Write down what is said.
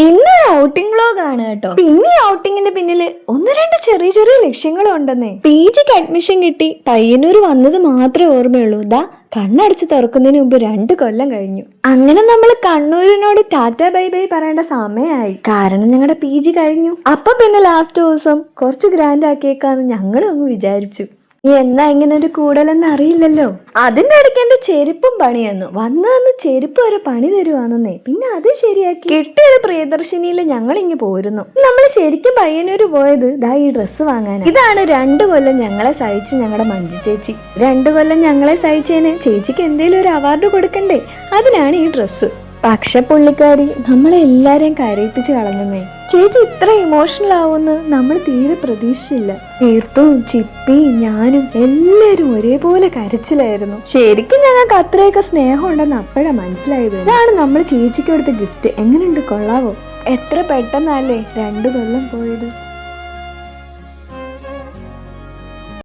ഇന്ന് outing vlog ആണ് കേട്ടോ. പിന്നെ ഔട്ടിങ്ങിന്റെ പിന്നില് ഒന്ന് രണ്ട് ചെറിയ ചെറിയ ലക്ഷ്യങ്ങളും ഉണ്ടെന്നേ. PGക്ക് അഡ്മിഷൻ കിട്ടി പയ്യന്നൂർ വന്നത് മാത്രമേ ഓർമ്മയുള്ളൂ. ദാ കണ്ണടച്ച് തുറക്കുന്നതിന് മുമ്പ് 2 കൊല്ലം കഴിഞ്ഞു. അങ്ങനെ നമ്മൾ കണ്ണൂരിനോട് ടാറ്റ ബൈ ബൈ പറയേണ്ട സമയമായി. കാരണം ഞങ്ങളുടെ PG കഴിഞ്ഞു. അപ്പൊ പിന്നെ ലാസ്റ്റ് ദിവസം കുറച്ച് ഗ്രാൻഡ് ആക്കിയേക്കാന്ന് ഞങ്ങളും അങ്ങ് വിചാരിച്ചു. എന്നാ ഇങ്ങനെ ഒരു കൂടലെന്ന് അറിയില്ലല്ലോ. അതിന്റെ ഇടയ്ക്ക് എന്റെ ചെരുപ്പും പണിയെന്നു വന്ന് ചെരുപ്പ് വരെ പണി തരുവാന്നേ. പിന്നെ അത് ശരിയാക്കി കിട്ടിയൊരു പ്രിയദർശിനിയിൽ ഞങ്ങൾ ഇങ്ങ് പോരുന്നു. നമ്മൾ ശരിക്കും പയ്യന്നൂര് പോയത് ദാ ഈ ഡ്രസ്സ് വാങ്ങാൻ. ഇതാണ് 2 കൊല്ലം ഞങ്ങളെ സഹിച്ച് ഞങ്ങളുടെ മഞ്ജു ചേച്ചി. 2 കൊല്ലം ഞങ്ങളെ സഹിച്ചതിന് ചേച്ചിക്ക് എന്തേലും ഒരു അവാർഡ് കൊടുക്കണ്ടേ, അതിനാണ് ഈ ഡ്രസ്സ്. പക്ഷെ പുള്ളിക്കാരി നമ്മളെ എല്ലാരെയും കരയിപ്പിച്ച് കളഞ്ഞേ. ചേച്ചി ഇത്ര ഇമോഷണൽ ആവുമെന്ന് നമ്മൾ തീരെ പ്രതീക്ഷിച്ചില്ല. തീർത്തും ചിപ്പി ഞാനും എല്ലാരും ഒരേപോലെ കരച്ചിലായിരുന്നു. ശരിക്കും ഞങ്ങൾക്ക് അത്രയൊക്കെ സ്നേഹം ഉണ്ടെന്ന് അപ്പോഴാ മനസ്സിലായത്. ഇതാണ് നമ്മൾ ചേച്ചിക്ക് കൊടുത്ത ഗിഫ്റ്റ്. എങ്ങനെയുണ്ട്, കൊള്ളാവോ? എത്ര പെട്ടെന്നല്ലേ 2 കൊല്ലം പോയത്.